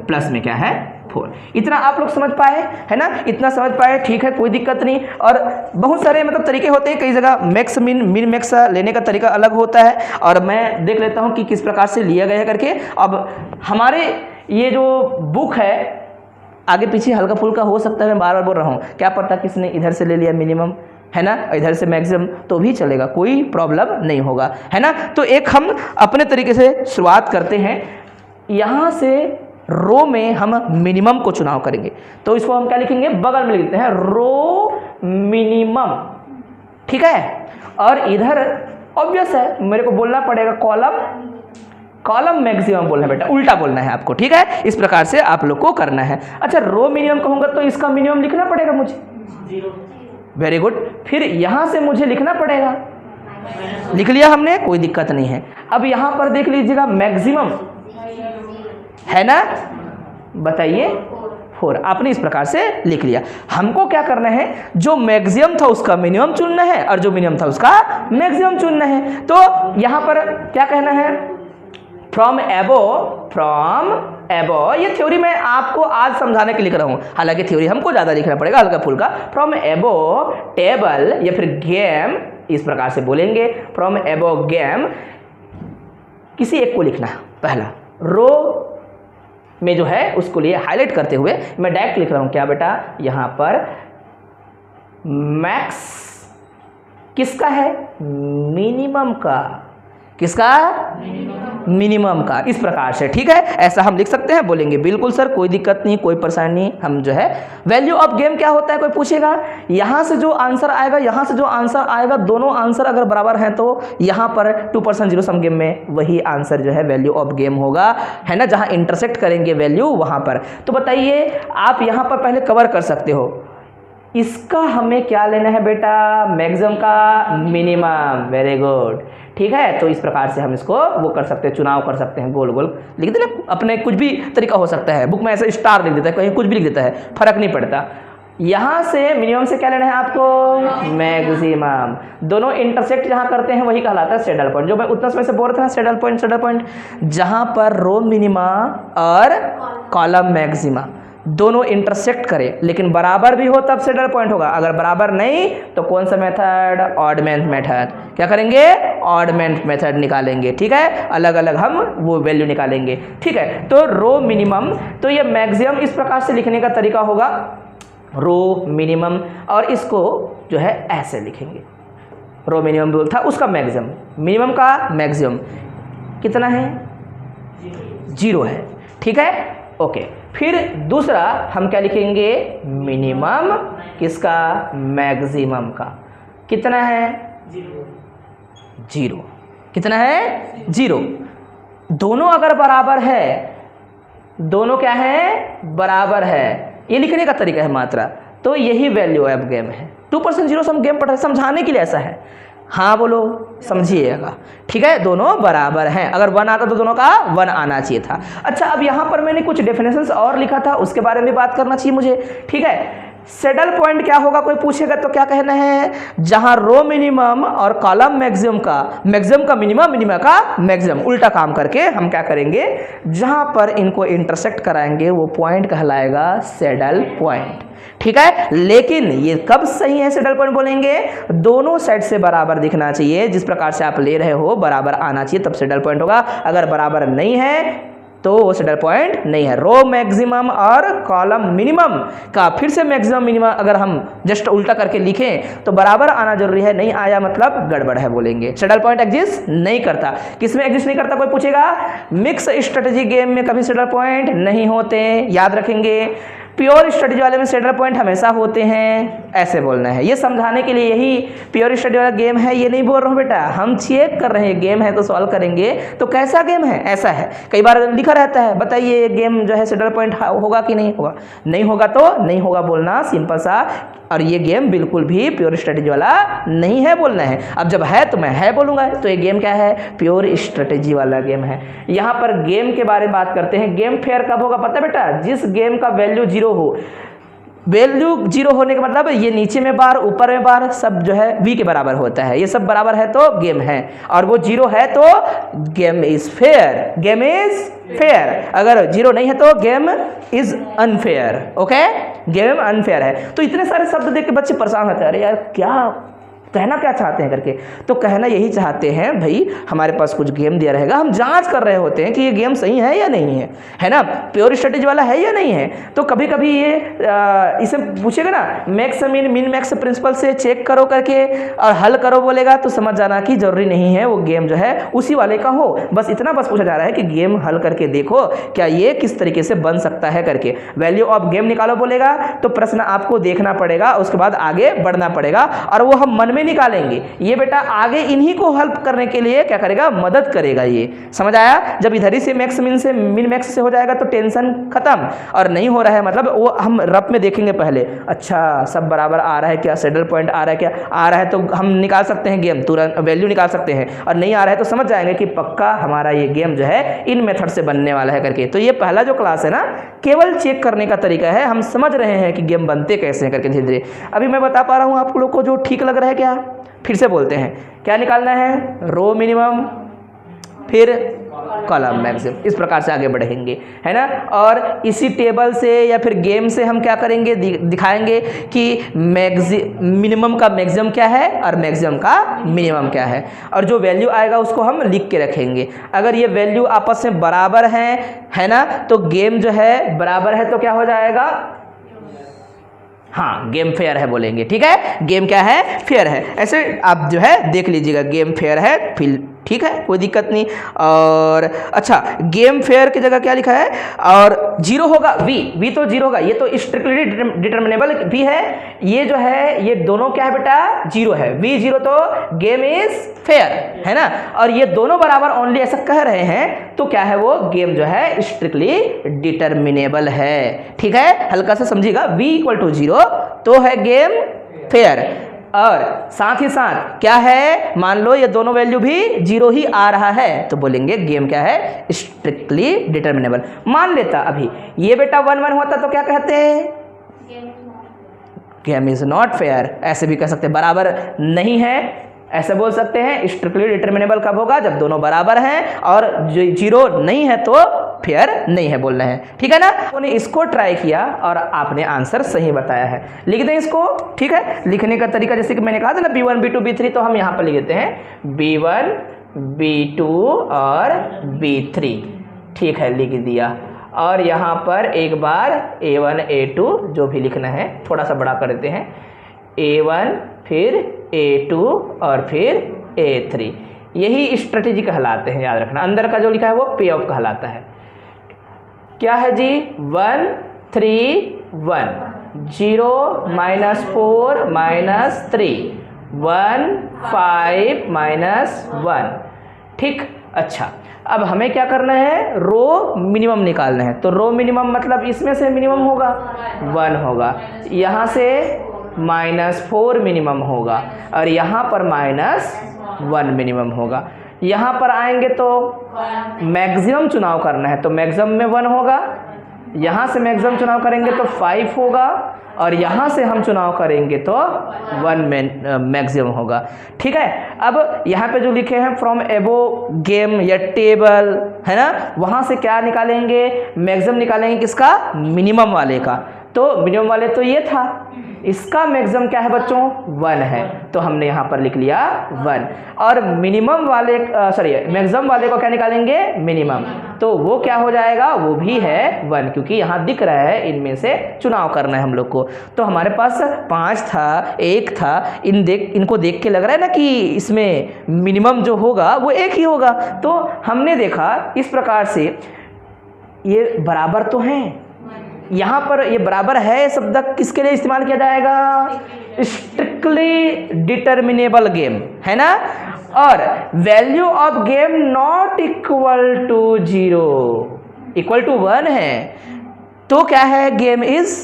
प्लस में क्या है 4। इतना आप लोग समझ पाए है ना, इतना समझ पाए, ठीक है, कोई दिक्कत नहीं। और बहुत सारे मतलब तरीके होते हैं, कई जगह मैक्स मिन मैक्स लेने का तरीका अलग होता है और मैं देख लेता हूं कि किस प्रकार से लिया गया है करके। अब हमारे ये जो बुक है आगे पीछे हल्का फुल्का हो सकता है, मैं बार बार बोल रहा हूँ, क्या पता किसने इधर से ले लिया मिनिमम है ना, इधर से मैक्सिमम, तो भी चलेगा, कोई प्रॉब्लम नहीं होगा है ना। तो एक हम अपने तरीके से शुरुआत करते हैं, यहाँ से रो में हम मिनिमम को चुनाव करेंगे, तो इसको हम क्या लिखेंगे, बगल में लिखते हैं रो मिनिमम, ठीक है। और इधर ऑब्वियस है मेरे को बोलना पड़ेगा कॉलम मैक्सिमम बोलना है बेटा, उल्टा बोलना है आपको, ठीक है। इस प्रकार से आप लोग को करना है। अच्छा, रो मिनिमम कहूंगा तो इसका मिनिमम लिखना पड़ेगा मुझे, 0। Very good. फिर यहां से मुझे लिखना पड़ेगा, लिख लिया हमने, कोई दिक्कत नहीं है। अब यहां पर देख लीजिएगा मैक्सिमम है ना, बताइए 4। आपने इस प्रकार से लिख लिया। हमको क्या करना है, जो मैक्सिमम था उसका मिनिमम चुनना है और जो मिनिमम था उसका मैक्सिमम चुनना है। तो यहां पर क्या कहना है, फ्रॉम एबो। ये थ्योरी मैं आपको आज समझाने के लिए लिख रहा हूं, हालांकि थ्योरी हमको ज्यादा लिखना पड़ेगा, हल्का फुल्का। फ्रॉम एबो टेबल या फिर गेम, इस प्रकार से बोलेंगे। फ्रॉम एबो गेम, किसी एक को लिखना है। पहला रो में जो है उसको लिए हाईलाइट करते हुए मैं डायरेक्ट लिख रहा हूं, क्या बेटा, यहां पर मैक्स किसका है, मिनिमम का, किसका, मिनिमम का, इस प्रकार से, ठीक है। ऐसा हम लिख सकते हैं, बोलेंगे बिल्कुल सर, कोई दिक्कत नहीं, कोई परेशानी नहीं। हम जो है वैल्यू ऑफ गेम क्या होता है, कोई पूछेगा, यहां से जो आंसर आएगा, यहां से जो आंसर आएगा, दोनों आंसर अगर बराबर हैं तो यहां पर 2% जीरो सम गेम में वही आंसर जो है वैल्यू ऑफ गेम होगा, है ना, जहां इंटरसेक्ट करेंगे वैल्यू वहां पर। तो बताइए, आप यहां पर पहले कवर कर सकते हो, इसका हमें क्या लेना है बेटा, मैक्सिमम का मिनिमम, वेरी गुड, ठीक है। तो इस प्रकार से हम इसको वो कर सकते हैं, चुनाव कर सकते हैं, गोल गोल लिख देना, अपने कुछ भी तरीका हो सकता है, बुक में ऐसे स्टार लिख देता है, कहीं कुछ भी लिख देता है, फर्क नहीं पड़ता। यहाँ से मिनिमम से क्या लेना है आपको, मैक्सिमम। दोनों इंटरसेक्ट जहाँ करते हैं वही कहलाता है सैडल पॉइंट, जो मैं उतना समय से बोल रहा था ना, सैडल पॉइंट, जहाँ पर रो मिनिमा और कॉलम मैक्सिमा दोनों इंटरसेक्ट करें लेकिन बराबर भी हो तब सैडल पॉइंट होगा। अगर बराबर नहीं तो कौन सा मेथड, ऑडमेंट मेथड। क्या करेंगे, ऑडमेंट मेथड निकालेंगे, ठीक है, अलग अलग हम वो वैल्यू निकालेंगे, ठीक है। तो रो मिनिमम, तो ये मैक्सिमम इस प्रकार से लिखने का तरीका होगा, रो मिनिमम, और इसको जो है ऐसे लिखेंगे, रो मिनिमम बोल था उसका मैक्सिमम, मिनिमम का मैक्सिमम कितना है, 0 है, ठीक है, ओके। फिर दूसरा हम क्या लिखेंगे, मिनिमम किसका, मैक्सिमम का, कितना है, 0, कितना है, 0। दोनों अगर बराबर है, दोनों क्या है, बराबर है, ये लिखने का तरीका है मात्रा, तो यही वैल्यू ऑफ गेम है। 2% जीरो सम गेम पढ़ रहे, समझाने के लिए ऐसा है, हाँ बोलो, समझिएगा, ठीक है। दोनों बराबर हैं, अगर 1 आता तो दोनों का 1 आना चाहिए था। अच्छा, अब यहाँ पर मैंने कुछ डेफिनेशंस और लिखा था, उसके बारे में बात करना चाहिए मुझे, ठीक है। सैडल पॉइंट क्या होगा, कोई पूछेगा तो क्या कहना है, जहां रो मिनिमम और कॉलम मैक्सिमम का मिनिमम, मिनिमम का मैक्सिमम, उल्टा काम करके हम क्या करेंगे, जहां पर इनको इंटरसेक्ट कराएंगे वो पॉइंट कहलाएगा सैडल पॉइंट, ठीक है। लेकिन ये कब सही है सैडल पॉइंट बोलेंगे, दोनों साइड से बराबर दिखना चाहिए, जिस प्रकार से आप ले रहे हो बराबर आना चाहिए, तब सैडल पॉइंट होगा। अगर बराबर नहीं है तो वो सैडल पॉइंट नहीं है। रो मैक्सिमम और कॉलम मिनिमम का फिर से मैक्सिमम मिनिमम अगर हम जस्ट उल्टा करके लिखें तो बराबर आना जरूरी है, नहीं आया मतलब गड़बड़ है बोलेंगे, सैडल पॉइंट एग्जिस्ट नहीं करता। किसमें एग्जिस्ट नहीं करता, कोई पूछेगा, मिक्स स्ट्रेटेजी गेम में कभी सैडल पॉइंट नहीं होते, याद रखेंगे। प्योर स्ट्रेटेजी वाले में सैडल पॉइंट हमेशा होते हैं, ऐसे बोलना है। ये समझाने के लिए यही प्योर स्ट्रेटेजी वाला गेम है, ये नहीं बोल रहा हूँ बेटा, हम चेक कर रहे हैं, गेम है तो सॉल्व करेंगे, तो कैसा गेम है, ऐसा है। कई बार लिखा रहता है, बताइए गेम जो है सैडल पॉइंट होगा कि नहीं होगा, नहीं होगा तो नहीं होगा बोलना, सिंपल सा और ये गेम बिल्कुल भी प्योर स्ट्रेटेजी वाला नहीं है बोलना है। अब जब है तो मैं है बोलूँगा, तो ये गेम क्या है, प्योर स्ट्रेटेजी वाला गेम है। यहाँ पर गेम के बारे में बात करते हैं। गेम फेयर कब होगा पता है बेटा, जिस गेम का वैल्यू 0 हो। वैल्यू 0 होने का मतलब ये नीचे में बार ऊपर में बार सब जो है v के बराबर होता है, ये सब बराबर है तो गेम है, और वो 0 है तो game is fair. Game is fair. अगर 0 नहीं है तो game is unfair. Okay, game unfair है। तो इतने सारे शब्द देख के बच्चे परेशान होते हैं, अरे यार क्या कहना क्या चाहते हैं करके। तो कहना यही चाहते हैं भाई हमारे पास कुछ गेम दिया रहेगा, हम जांच कर रहे होते हैं कि ये गेम सही है या नहीं है ना, प्योर स्ट्रेटेजी वाला है या नहीं है। तो कभी कभी ये इसे पूछेगा ना मैक्स मिन मैक्स प्रिंसिपल से चेक करो करके और हल करो बोलेगा, तो समझ जाना कि जरूरी नहीं है वो गेम जो है उसी वाले का हो। बस इतना बस पूछा जा रहा है कि गेम हल करके देखो क्या ये किस तरीके से बन सकता है करके। वैल्यू ऑफ गेम निकालो बोलेगा तो प्रश्न आपको देखना पड़ेगा, उसके बाद आगे बढ़ना पड़ेगा और वो हम मन में निकालेंगे। ये बेटा आगे इन्हीं को हेल्प करने के लिए क्या करेगा, मदद करेगा। ये समझ आया। जब इधर ही से मैक्स मिन मैक्स से हो जाएगा तो टेंशन खत्म, और नहीं हो रहा है मतलब वो हम रफ में देखेंगे पहले, अच्छा सब बराबर आ रहा है क्या, सैडल पॉइंट आ रहा है क्या, आ रहा है तो हम निकाल सकते हैं गेम, तुरंत वैल्यू निकाल सकते हैं, और नहीं आ रहा है तो समझ जाएंगे कि पक्का हमारा ये गेम जो है इन मेथड से बनने वाला है करके। तो ये पहला जो क्लास है ना केवल चेक करने का तरीका है, हम समझ रहे हैं कि गेम बनते कैसे हैं करके धीरे धीरे। अभी मैं बता पा रहा हूँ आप लोग को जो ठीक लग रहा है क्या, फिर से बोलते हैं क्या निकालना है, रो मिनिमम फिर कॉलम मैक्सिमम, इस प्रकार से आगे बढ़ेंगे है ना। और इसी टेबल से या फिर गेम से हम क्या करेंगे, दिखाएंगे कि मिनिमम का मैक्सिमम क्या है और मैक्सिमम का मिनिमम क्या है, और जो वैल्यू आएगा उसको हम लिख के रखेंगे। अगर ये वैल्यू आपस में बराबर हैं है ना, तो गेम जो है बराबर है तो क्या हो जाएगा, हाँ गेम फेयर है बोलेंगे। ठीक है, गेम क्या है, फेयर है। ऐसे आप जो है देख लीजिएगा गेम फेयर है, फिर ठीक है कोई दिक्कत नहीं। और अच्छा गेम फेयर की जगह क्या लिखा है, और 0 होगा v तो 0 होगा, ये तो स्ट्रिक्टली डिटर्मिनेबल भी है। ये जो है ये दोनों क्या है बेटा, 0 है, v 0 तो गेम इज फेयर है ना। और ये दोनों बराबर ओनली ऐसा कह रहे हैं तो क्या है वो गेम जो है स्ट्रिक्टली डिटर्मिनेबल है। ठीक है, हल्का सा समझिएगा, v = 0 तो है गेम फेयर, और साथ ही साथ क्या है, मान लो ये दोनों वैल्यू भी 0 ही आ रहा है तो बोलेंगे गेम क्या है, स्ट्रिक्टली डिटर्मिनेबल। मान लेता अभी ये बेटा 1 1 होता तो क्या कहते हैं, गेम इज नॉट फेयर। ऐसे भी कह सकते हैं, बराबर नहीं है ऐसे बोल सकते हैं। स्ट्रिक्टली डिटर्मिनेबल कब होगा, जब दोनों बराबर हैं, और 0 नहीं है तो फेयर नहीं है बोलना है। ठीक है ना, उन्होंने इसको ट्राई किया और आपने आंसर सही बताया है। लिख दें इसको। ठीक है, लिखने का तरीका जैसे कि मैंने कहा था ना B1 B2 B3, तो हम यहाँ पर लिख देते हैं B1 B2 और B3। ठीक है, लिख दिया। और यहाँ पर एक बार A1 A2 जो भी लिखना है थोड़ा सा बड़ा कर देते हैं, A1 फिर A2 और फिर A3। यही स्ट्रेटेजी कहलाते हैं, याद रखना। अंदर का जो लिखा है वो पे ऑफ कहलाता है। क्या है जी, 1 3 1 0 -4 -3 1 5 -1। ठीक, अच्छा अब हमें क्या करना है, रो मिनिमम निकालना है। तो रो मिनिमम मतलब इसमें से मिनिमम होगा 1 होगा, यहाँ से -4 मिनिमम होगा, और यहाँ पर -1 मिनिमम होगा। यहाँ पर आएंगे तो मैक्सिमम चुनाव करना है, तो मैक्सिमम में 1 होगा, यहाँ से मैक्सिमम चुनाव करेंगे तो 5 होगा, और यहाँ से हम चुनाव करेंगे तो 1 मैक्सिमम होगा। ठीक है, अब यहाँ पे जो लिखे हैं फ्रॉम एबो गेम या टेबल है ना, वहाँ से क्या निकालेंगे, मैक्सिमम निकालेंगे किसका, मिनिमम वाले का। तो मिनिमम वाले तो ये था, इसका मैक्सिमम क्या है बच्चों, 1 है, तो हमने यहाँ पर लिख लिया 1। और मिनिमम वाले मैक्सिमम वाले को क्या निकालेंगे, मिनिमम, तो वो क्या हो जाएगा, वो भी है 1, क्योंकि यहाँ दिख रहा है इनमें से चुनाव करना है हम लोग को। तो हमारे पास 5 था, 1 था, इनको देख के लग रहा है ना कि इसमें मिनिमम जो होगा वो 1 ही होगा। तो हमने देखा इस प्रकार से ये बराबर तो हैं, यहाँ पर ये बराबर है शब्द किसके लिए इस्तेमाल किया जाएगा, स्ट्रिक्टली डिटर्मिनेबल गेम है ना। और value of game not equal to 0 equal to 1 है, तो क्या है, गेम इज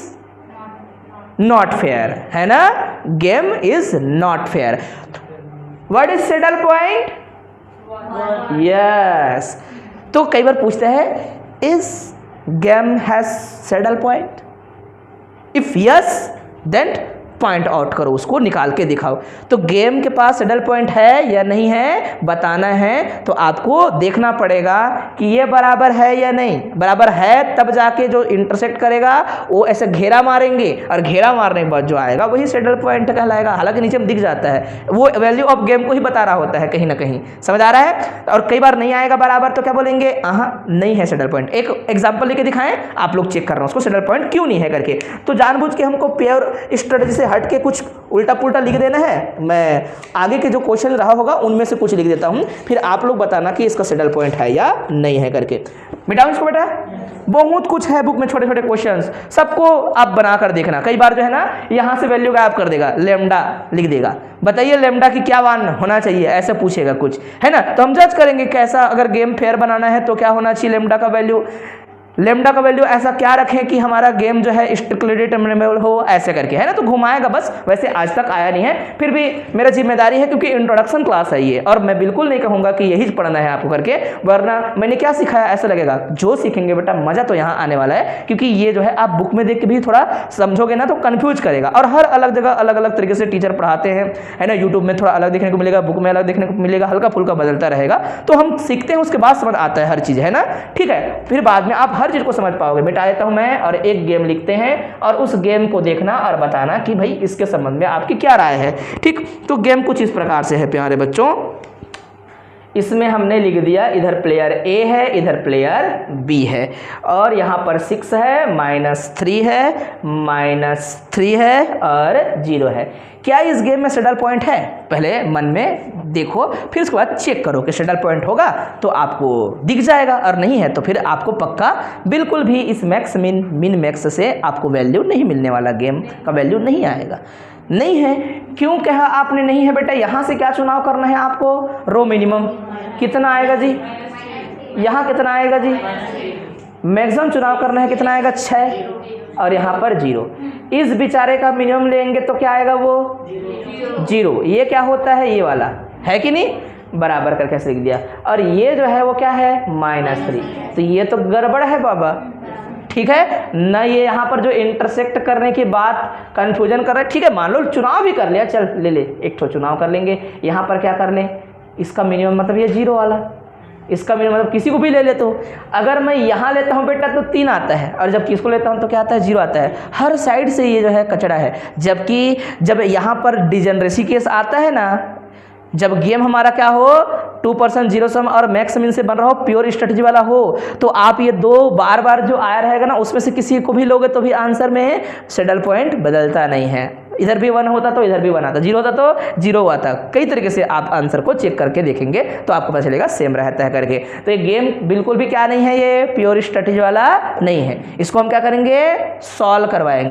नॉट फेयर, है ना, game is not fair. What is saddle point? Yes, तो कई बार पूछते हैं is game has saddle point? If yes then point out करो, उसको निकाल के दिखाओ। तो गेम के पास सैडल पॉइंट है या नहीं है बताना है, तो आपको देखना पड़ेगा कि ये बराबर है या नहीं। बराबर है तब जाके जो इंटरसेक्ट करेगा वो ऐसे घेरा मारेंगे, और घेरा मारने के बाद जो आएगा वही सैडल पॉइंट कहलाएगा। हालांकि नीचे में दिख जाता है, वो वैल्यू ऑफ गेम को ही बता रहा होता है कहीं ना कहीं, समझ आ रहा है। और कई बार नहीं आएगा बराबर तो क्या बोलेंगे, नहीं है सैडल पॉइंट। एक एग्जाम्पल लेके दिखाएं, आप लोग चेक कर रहे हो उसको सैडल पॉइंट क्यों नहीं है करके। तो जानबूझ के हमको प्योर स्ट्रेटजी से हट के कुछ उल्टा पुल्टा लिख देना है। मैं आगे के जो क्वेश्चन रहा होगा उनमें से कुछ लिख देता हूं, फिर आप लोग बताना कि इसका सैडल पॉइंट है या नहीं है करके। मिटाओ इसको बेटा, बहुत कुछ है बुक में छोटे छोटे क्वेश्चंस, सबको आप बना कर देखना। कई बार जो है ना यहां से वैल्यू गायब कर देगा, लेमडा लिख देगा, बताइए लेमडा की क्या मान होना चाहिए, ऐसे पूछेगा कुछ, है ना। तो हम जज करेंगे कैसा, अगर गेम फेयर बनाना है तो क्या होना चाहिए लेमडा का वैल्यू। लेमडा का वैल्यू ऐसा क्या रखें कि हमारा गेम जो है स्ट्रिक्टली डिटरमिनेबल हो, ऐसे करके, है ना। तो घुमाएगा बस, वैसे आज तक आया नहीं है, फिर भी मेरा जिम्मेदारी है क्योंकि इंट्रोडक्शन क्लास है ये, और मैं बिल्कुल नहीं कहूँगा कि यही पढ़ना है आपको करके, वरना मैंने क्या सिखाया ऐसा लगेगा। जो सीखेंगे बेटा मज़ा तो यहाँ आने वाला है, क्योंकि ये जो है आप बुक में देख के भी थोड़ा समझोगे ना तो कन्फ्यूज करेगा। और हर अलग जगह अलग अलग तरीके से टीचर पढ़ाते हैं, है ना। यूट्यूब में थोड़ा अलग देखने को मिलेगा, बुक में अलग देखने को मिलेगा, हल्का फुल्का बदलता रहेगा। तो हम सीखते हैं, उसके बाद समझ आता है हर चीज़, है ना, ठीक है। फिर बाद में आप हर चीज़ को समझ पाओगे। मिटा देता हूं मैं, और एक गेम लिखते हैं और उस गेम को देखना और बताना कि भाई इसके संबंध में आपकी क्या राय है, ठीक। तो गेम कुछ इस प्रकार से है प्यारे बच्चों, इसमें हमने लिख दिया इधर प्लेयर ए है, इधर प्लेयर बी है, और यहाँ पर 6 है, -3 है, -3 है और 0 है। क्या इस गेम में सैडल पॉइंट है? पहले मन में देखो, फिर उसके बाद चेक करो कि सैडल पॉइंट होगा तो आपको दिख जाएगा, और नहीं है तो फिर आपको पक्का बिल्कुल भी इस मैक्स मिन मैक्स से आपको वैल्यू नहीं मिलने वाला, गेम का वैल्यू नहीं आएगा। नहीं है, क्यों कहा आपने नहीं है बेटा? यहाँ से क्या चुनाव करना है आपको? रो मिनिमम कितना आएगा जी? यहाँ कितना आएगा जी? मैक्सिमम चुनाव करना है, कितना आएगा? 6, और यहाँ पर 0। इस बेचारे का मिनिमम लेंगे तो क्या आएगा? वो 0। ये क्या होता है? ये वाला है कि नहीं, बराबर करके ऐसे लिख दिया। और ये जो है वो क्या है? -3। तो ये तो गड़बड़ है बाबा, ठीक है ना। ये यहाँ पर जो इंटरसेक्ट करने की बात कंफ्यूजन कर रहे हैं, ठीक है, मान लो चुनाव भी कर लिया, चल ले एक तो चुनाव कर लेंगे। यहाँ पर क्या कर लें, इसका मिनिमम मतलब ये 0 वाला, इसका मिनिमम मतलब किसी को भी ले लेते हो। अगर मैं यहाँ लेता हूँ बेटा तो 3 आता है, और जब किसको लेता हूँ तो क्या आता है? 0 आता है। हर साइड से ये जो है कचड़ा है। जबकि जब यहाँ पर डिजेनरेसी केस आता है ना, जब गेम हमारा क्या हो, 2% जीरो सम और मैक्स मिन से बन रहा हो, प्योर स्ट्रेटजी वाला हो, तो आप ये 2 बार जो आया रहेगा ना, उसमें से किसी को भी लोगे तो भी आंसर में सैडल पॉइंट बदलता नहीं है। इधर भी 1 होता तो इधर भी 1 आता, 0 होता तो 0 आता। कई तरीके से आप आंसर को चेक करके देखेंगे तो आपको पता चलेगा सेम रहता है करके। तो ये गेम बिल्कुल भी क्या नहीं है, ये प्योर स्ट्रेटजी वाला नहीं है। इसको हम क्या करेंगे? सॉल्व करवाएंगे।